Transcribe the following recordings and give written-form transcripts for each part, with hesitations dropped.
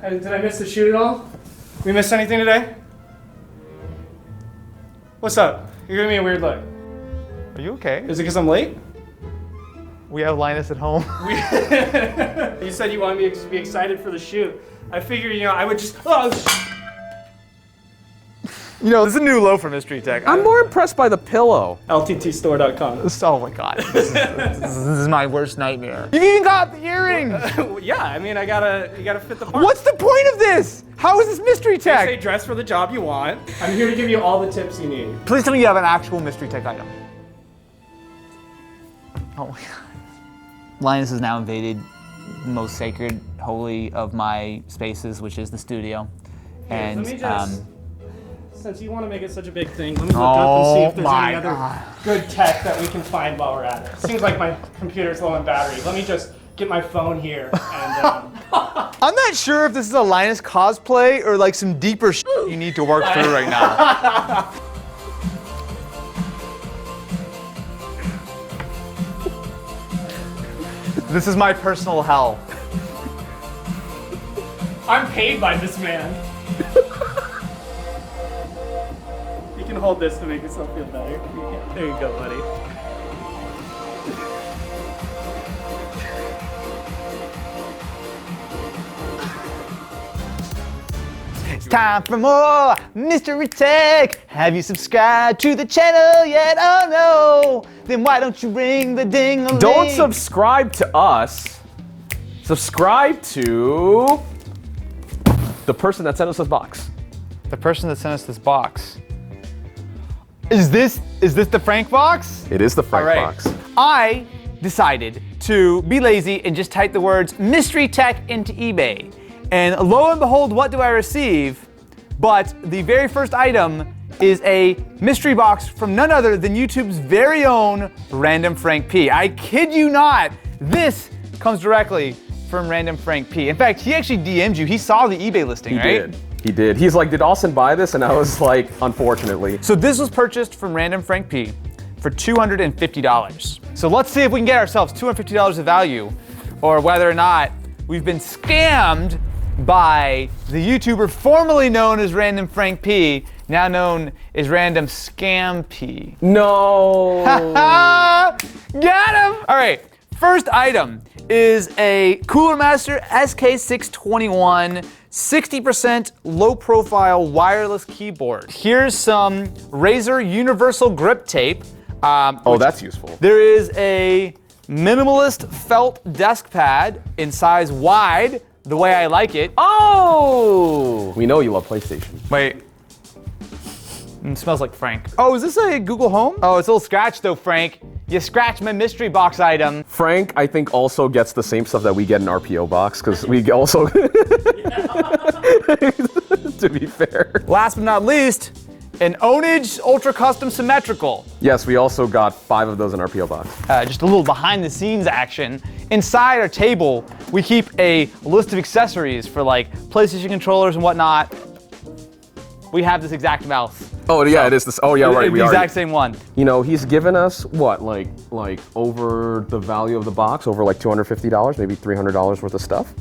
Did I miss the shoot at all? We missed anything today? What's up? You're giving me a weird look. Are you okay? Is it because I'm late? We have Linus at home. You said you wanted me to be excited for the shoot. I figured, I would just. This is a new low for Mystery Tech. I'm more impressed by the pillow. LTTstore.com. Oh my god. This is my worst nightmare. You even got the earrings! Yeah, I mean, you gotta fit the part. What's the point of this? How is this Mystery They say Tech? dress for the job you want. I'm here to give you all the tips you need. Please tell me you have an actual Mystery Tech item. Oh my god. Linus has now invaded the most sacred, holy of my spaces, which is the studio. And let me just, since you want to make it such a big thing, let me look up and see if there's any other good tech that we can find while we're at it. Seems like my computer's low on battery. Let me just get my phone here and I'm not sure if this is a Linus cosplay or like some deeper shit you need to work through right now. This is my personal hell. I'm paid by this man. You can hold this to make yourself feel better. There you go, buddy. It's time for more Mystery Tech. Have you subscribed to the channel yet? Oh no! Then why don't you ring the ding-a-ling? Don't subscribe to us. Subscribe to the person that sent us this box. The person that sent us this box. Is this the Frank box? It is the Frank All right. box. I decided to be lazy and just type the words Mystery Tech into eBay. And lo and behold, what do I receive? But the very first item is a mystery box from none other than YouTube's very own Random Frank P. I kid you not, this comes directly from Random Frank P. In fact, he actually DM'd you. He saw the eBay listing, right? He did. He's like, did Austin buy this? And I was like, unfortunately. So this was purchased from Random Frank P for $250. So let's see if we can get ourselves $250 of value, or whether or not we've been scammed by the YouTuber formerly known as Random Frank P, now known as Random Scam P. No. Got him! All right, first item is a Cooler Master SK621 60% low profile wireless keyboard. Here's some Razer Universal Grip Tape. That's useful. There is a minimalist felt desk pad in size wide, the way I like it. Oh! We know you love PlayStation. Wait. It smells like Frank. Oh, is this a Google Home? Oh, it's a little scratched though, Frank. You scratched my mystery box item. Frank, I think, also gets the same stuff that we get in our PO box, because we also, to be fair. Last but not least, an Onage Ultra Custom Symmetrical. Yes, we also got 5 of those in our PO box. Just a little behind the scenes action. Inside our table, we keep a list of accessories for like PlayStation controllers and whatnot. We have this exact mouse. Oh yeah, it is this. Oh yeah, right. The exact same one. He's given us what, like over the value of the box, over like $250, maybe $300 worth of stuff.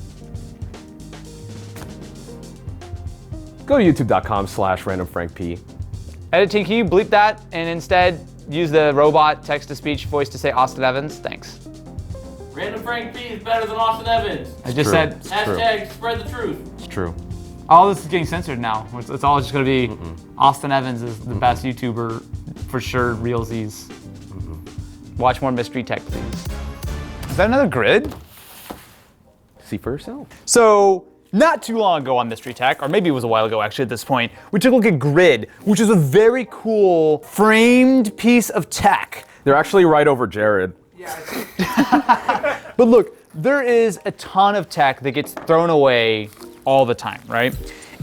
Go to youtube.com/randomfrankp. Editing, can you bleep that and instead use the robot text-to-speech voice to say Austin Evans? Thanks. Random Frank P is better than Austin Evans. I just said. Hashtag spread the truth. It's true. All this is getting censored now. It's all just gonna be Austin Evans is the best YouTuber for sure. Realsies. Watch more Mystery Tech, please. Is that another grid? See for yourself. So, not too long ago on Mystery Tech, or maybe it was a while ago actually at this point, we took a look at Grid, which is a very cool framed piece of tech. They're actually right over Jared. But look, there is a ton of tech that gets thrown away all the time, right?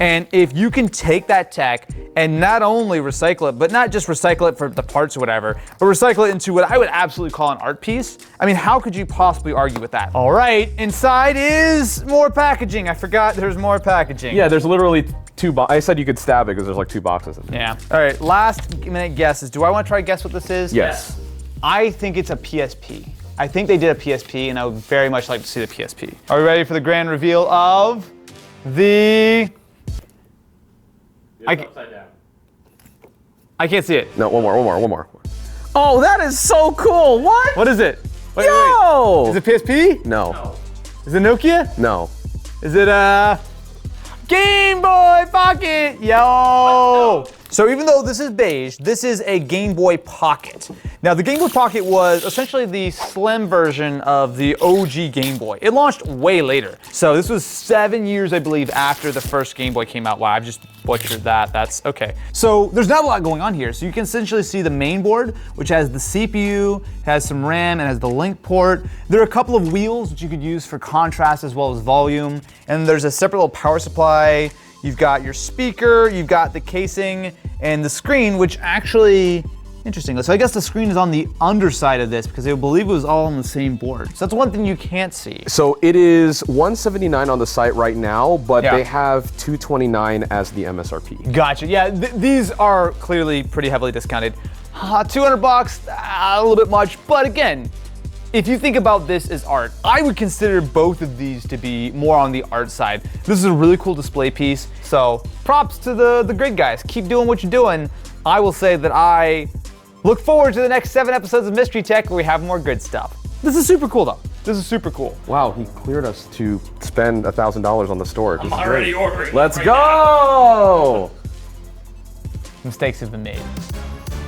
And if you can take that tech and not only recycle it, but not just recycle it for the parts or whatever, but recycle it into what I would absolutely call an art piece, I mean, how could you possibly argue with that? All right, inside is more packaging. I forgot there's more packaging. Yeah, there's literally 2 boxes. I said you could stab it because there's like 2 boxes in there. Yeah. All right, last minute guesses. Do I want to try to guess what this is? Yes. I think it's a PSP. I think they did a PSP, and I would very much like to see the PSP. Are we ready for the grand reveal of the... It's upside down. I can't see it. No, one more. Oh, that is so cool. What? What is it? Wait, Yo! Is it PSP? No. No. Is it Nokia? No. Is it Game Boy Pocket? Yo! So even though this is beige, this is a Game Boy Pocket. Now the Game Boy Pocket was essentially the slim version of the OG Game Boy. It launched way later. So this was 7 years, I believe, after the first Game Boy came out. Wow, I've just butchered that. That's okay. So there's not a lot going on here. So you can essentially see the main board, which has the CPU, has some RAM, and has the link port. There are a couple of wheels which you could use for contrast as well as volume. And there's a separate little power supply. You've got your speaker, you've got the casing, and the screen, which actually, interesting. So I guess the screen is on the underside of this because I believe it was all on the same board. So that's one thing you can't see. So it is $179 on the site right now, but Yeah. they have $229 as the MSRP. Gotcha. Yeah, these are clearly pretty heavily discounted. $200, a little bit much, but again, if you think about this as art, I would consider both of these to be more on the art side. This is a really cool display piece, so props to the grid guys. Keep doing what you're doing. I will say that I look forward to the next 7 episodes of Mystery Tech where we have more good stuff. This is super cool though. This is super cool. Wow, he cleared us to spend $1,000 on the store. I'm already ordering. Let's right go! Mistakes have been made.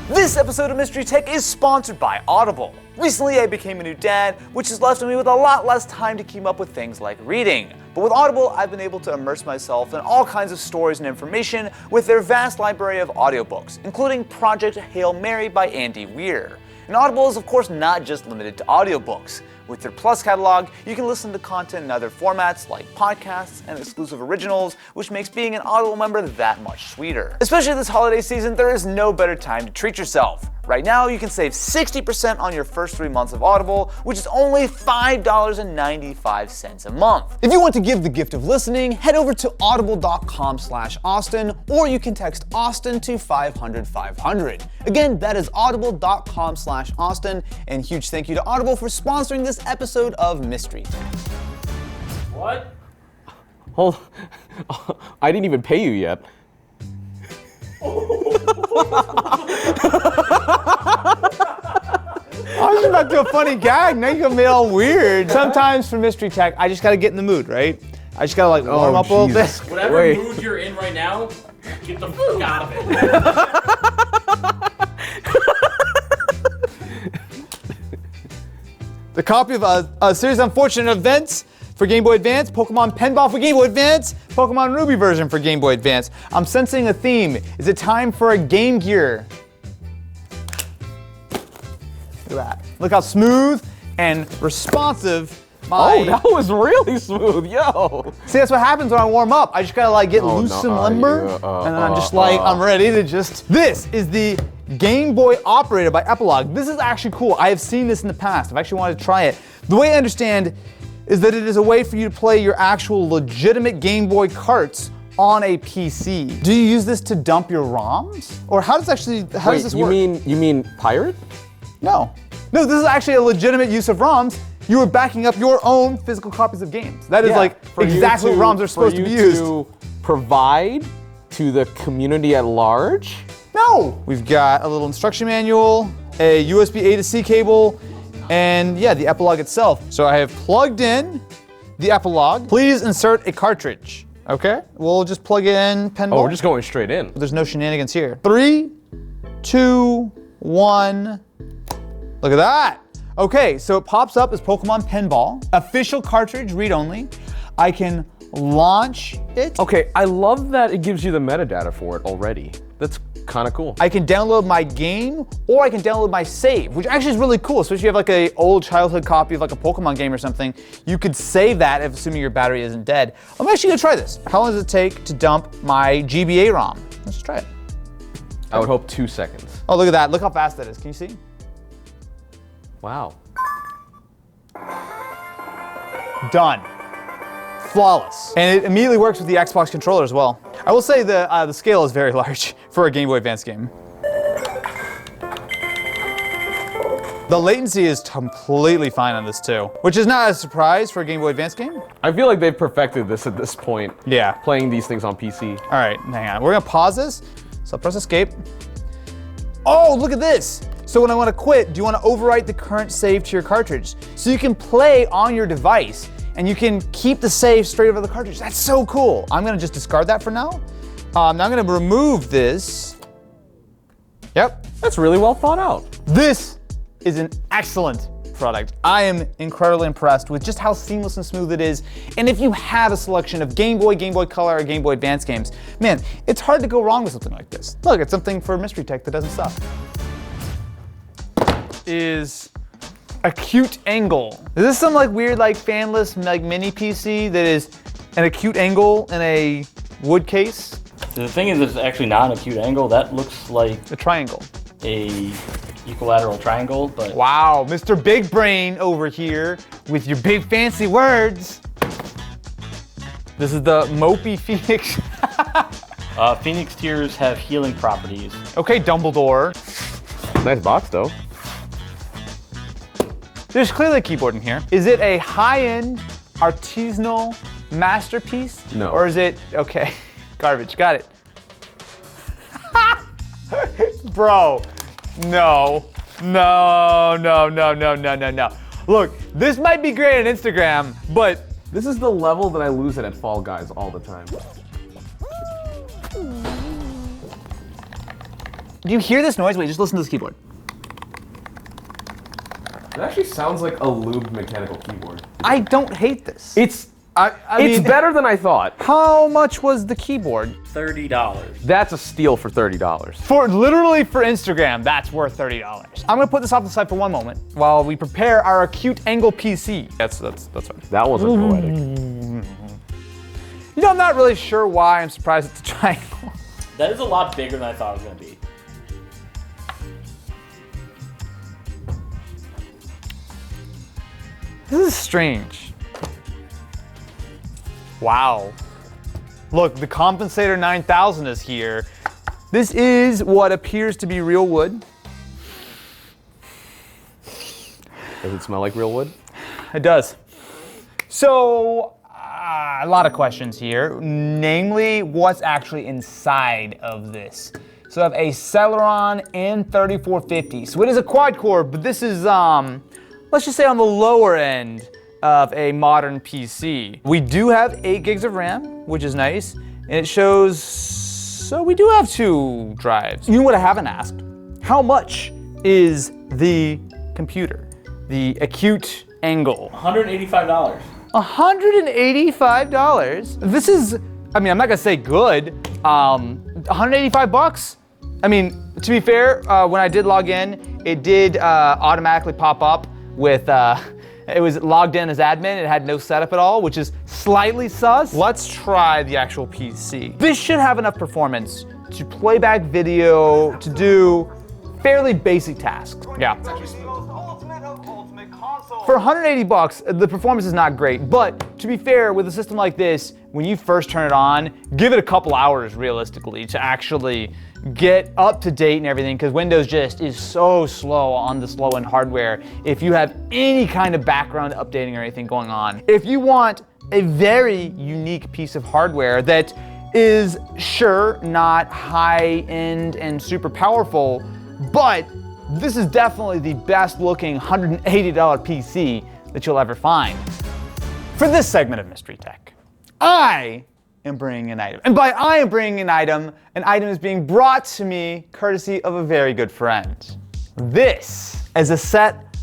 This episode of Mystery Tech is sponsored by Audible. Recently, I became a new dad, which has left me with a lot less time to keep up with things like reading. But with Audible, I've been able to immerse myself in all kinds of stories and information with their vast library of audiobooks, including Project Hail Mary by Andy Weir. And Audible is of course not just limited to audiobooks. With their Plus catalog, you can listen to content in other formats like podcasts and exclusive originals, which makes being an Audible member that much sweeter. Especially this holiday season, there is no better time to treat yourself. Right now, you can save 60% on your first 3 months of Audible, which is only $5.95 a month. If you want to give the gift of listening, head over to audible.com/Austin, or you can text Austin to 500-500. Again, that is audible.com/Austin, and huge thank you to Audible for sponsoring this episode of Mystery Tech. What? Hold I didn't even pay you yet. I was about to do a funny gag, now you got me all weird. Sometimes for Mystery Tech, I just gotta get in the mood, right? I just gotta like warm up a little bit. Whatever Wait. mood you're in right now, get the fuck out of it. The copy of a series of unfortunate events for Game Boy Advance, Pokemon Pinball for Game Boy Advance, Pokemon Ruby version for Game Boy Advance. I'm sensing a theme. Is it time for a Game Gear? Look at that. Look how smooth and responsive my... Oh, that was really smooth, yo! See, that's what happens when I warm up. I just gotta like get Oh, loose no, and limber, yeah, and then I'm just like, I'm ready to just... This is the Game Boy Operator by Epilogue. This is actually cool. I have seen this in the past. I've actually wanted to try it. The way I understand is that it is a way for you to play your actual legitimate Game Boy carts on a PC. Do you use this to dump your ROMs? Or how does this work? You mean pirate? No, this is actually a legitimate use of ROMs. You are backing up your own physical copies of games. That is like For you exactly what ROMs are supposed to be used. to provide to the community at large? No! We've got a little instruction manual, a USB A to C cable, and yeah, the Epilogue itself. So I have plugged in the Epilogue. Please insert a cartridge. Okay, we'll just plug in Pinball. Oh, we're just going straight in. There's no shenanigans here. 3, 2, 1. Look at that. Okay, so it pops up as Pokemon Pinball. Official cartridge, read only. I can launch it. Okay, I love that it gives you the metadata for it already. That's kind of cool. I can download my game, or I can download my save, which actually is really cool, especially if you have like a old childhood copy of like a Pokemon game or something. You could save that if assuming your battery isn't dead. I'm actually gonna try this. How long does it take to dump my GBA ROM? Let's just try it. I would hope 2 seconds. Oh, look at that. Look how fast that is. Can you see? Wow. Done. Flawless. And it immediately works with the Xbox controller as well. I will say the scale is very large for a Game Boy Advance game. The latency is completely fine on this too, which is not a surprise for a Game Boy Advance game. I feel like they've perfected this at this point. Yeah. Playing these things on PC. All right, hang on. We're gonna pause this. So I'll press escape. Oh, look at this. So when I want to quit, do you want to overwrite the current save to your cartridge? So you can play on your device and you can keep the save straight over the cartridge. That's so cool. I'm gonna just discard that for now. Now I'm gonna remove this. Yep. That's really well thought out. This is an excellent product. I am incredibly impressed with just how seamless and smooth it is. And if you have a selection of Game Boy, Game Boy Color, or Game Boy Advance games, man, it's hard to go wrong with something like this. Look, it's something for Mystery Tech that doesn't suck. Is acute angle. Is this some like weird like fanless like mini PC that is an acute angle in a wood case? The thing is, it's actually not an acute angle. That looks like A triangle. a equilateral triangle, but Wow, Mr. Big Brain over here with your big fancy words. This is the Mopey Phoenix. Phoenix Tears have healing properties. Okay, Dumbledore. Nice box though. There's clearly a keyboard in here. Is it a high-end artisanal masterpiece? No. Or is it, okay, garbage, got it. Bro, no. Look, this might be great on Instagram, but This is the level that I lose it at Fall Guys all the time. do you hear this noise? Wait, just listen to this keyboard. It actually sounds like a lubed mechanical keyboard. I don't hate this. It's I it's mean, better than I thought. How much was the keyboard? $30. That's a steal for $30. For literally for Instagram, that's worth $30. I'm gonna put this off the side for one moment while we prepare our acute angle PC. That's right. That wasn't poetic. You know, I'm not really sure why I'm surprised it's a triangle. That is a lot bigger than I thought it was going to be. This is strange. Wow. Look, the Compensator 9000 is here. This is what appears to be real wood. Does it smell like real wood? It does. So, a lot of questions here. Namely, what's actually inside of this? So I have a Celeron N3450. So it is a quad core, but this is, let's just say on the lower end of a modern PC. We do have 8 gigs of RAM, which is nice. And it shows, so we do have 2 drives. You know what I haven't asked? How much is the computer? The acute angle. $185. $185. This is, I mean, I'm not gonna say good. 185 bucks. I mean, to be fair, when I did log in, it did automatically pop up with, it was logged in as admin. It had no setup at all, which is slightly sus. Let's try the actual PC. This should have enough performance to play back video, to do fairly basic tasks. Yeah. For 180 bucks, the performance is not great, but to be fair, with a system like this, when you first turn it on, give it a couple hours realistically to actually get up to date and everything, because Windows just is so slow on the slow-end hardware if you have any kind of background updating or anything going on. If you want a very unique piece of hardware that is sure not high-end and super powerful, but this is definitely the best looking $180 PC that you'll ever find. For this segment of Mystery Tech, I am bringing an item. And by I am bringing an item is being brought to me courtesy of a very good friend. This is a set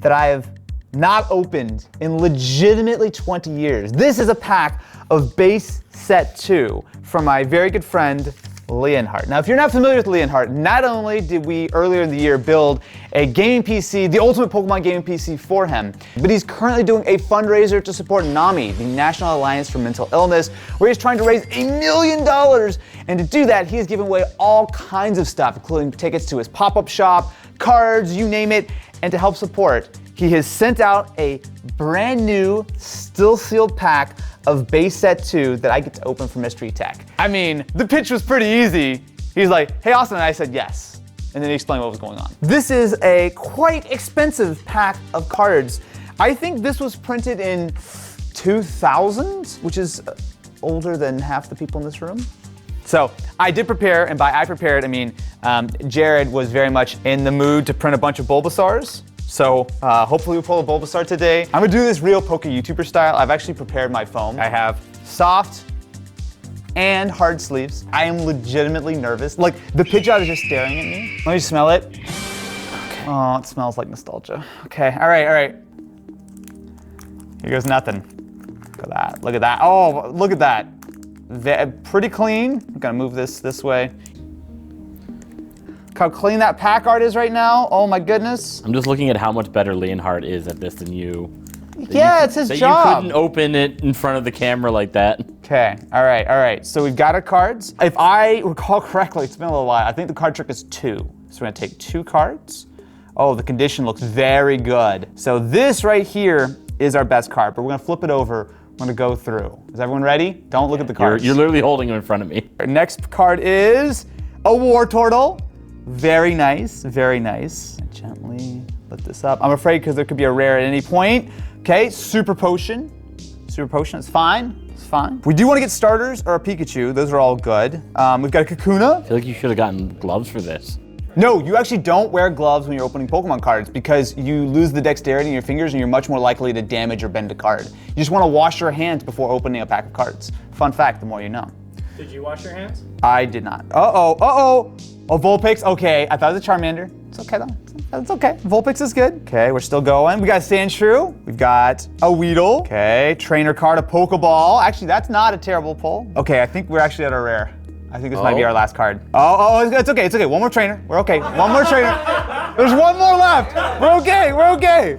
that I have not opened in legitimately 20 years. This is a pack of Base Set 2 from my very good friend, Leonhardt. Now, if you're not familiar with Leonhardt, not only did we earlier in the year build a gaming PC, the ultimate Pokemon gaming PC for him, but he's currently doing a fundraiser to support NAMI, the National Alliance for Mental Illness, where he's trying to raise $1 million. And to do that, he has given away all kinds of stuff, including tickets to his pop-up shop, cards, you name it. And to help support, he has sent out a brand new, still sealed pack of Base Set 2 that I get to open for Mystery Tech. I mean, the pitch was pretty easy. He's like, hey Austin, and I said yes. and then he explained what was going on. This is a quite expensive pack of cards. I think this was printed in 2000, which is older than half the people in this room. So I did prepare, and by I prepared, I mean Jared was very much in the mood to print a bunch of Bulbasaurs. So hopefully we pull a Bulbasaur today. I'm gonna do this real Poke YouTuber style. I've actually prepared my foam. I have soft and hard sleeves. I am legitimately nervous. Like, the Pidgeot is just staring at me. Let me smell it. Okay. Oh, it smells like nostalgia. Okay, all right. Here goes nothing. Look at that, look at that. Oh, look at that. Pretty clean. I'm gonna move this way. Look how clean that pack art is right now. Oh my goodness. I'm just looking at how much better Leonhardt is at this than you. Yeah, it's his job. You couldn't open it in front of the camera like that. Okay, all right. So we've got our cards. If I recall correctly, it's been a little while. I think the card trick is 2. So we're gonna take 2 cards. Oh, the condition looks very good. So this right here is our best card, but we're gonna flip it over. I'm gonna go through. Is everyone ready? Don't look at the cards. You're literally holding them in front of me. Our next card is a Wartortle. Very nice, very nice. Gently lift this up. I'm afraid because there could be a rare at any point. Okay, Super Potion. Super Potion is fine. It's fine. We do want to get starters or a Pikachu. Those are all good. We've got a Kakuna. I feel like you should have gotten gloves for this. No, you actually don't wear gloves when you're opening Pokemon cards because you lose the dexterity in your fingers and you're much more likely to damage or bend a card. You just want to wash your hands before opening a pack of cards. Fun fact, the more you know. Did you wash your hands? I did not. Uh-oh. Oh, Vulpix, okay. I thought it was a Charmander. It's okay though. It's okay. Vulpix is good. Okay, we're still going. We got a Sandshrew. We've got a Weedle. Okay, trainer card, a Pokeball. Actually, that's not a terrible pull. Okay, I think we're actually at our rare. I think this might be our last card. Oh, it's okay. One more trainer. We're okay. One more trainer. There's one more left. We're okay.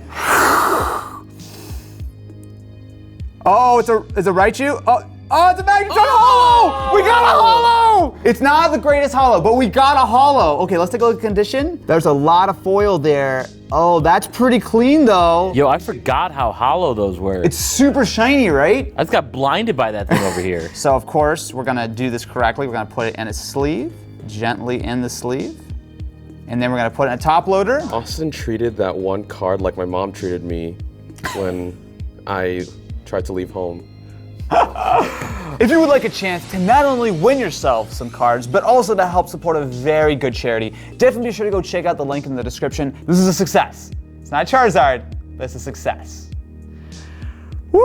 Oh, it's a Raichu. Oh, it's a Magneton Holo! We got a Holo! It's not the greatest Holo, but we got a Holo. Okay, let's take a look at the condition. There's a lot of foil there. Oh, that's pretty clean though. Yo, I forgot how hollow those were. It's super shiny, right? I just got blinded by that thing over here. So of course, we're gonna do this correctly. We're gonna put it in a sleeve, gently in the sleeve. And then we're gonna put it in a top loader. Austin treated that one card like my mom treated me when I tried to leave home. If you would like a chance to not only win yourself some cards, but also to help support a very good charity, definitely be sure to go check out the link in the description. This is a success. It's not Charizard, but it's a success. Woo!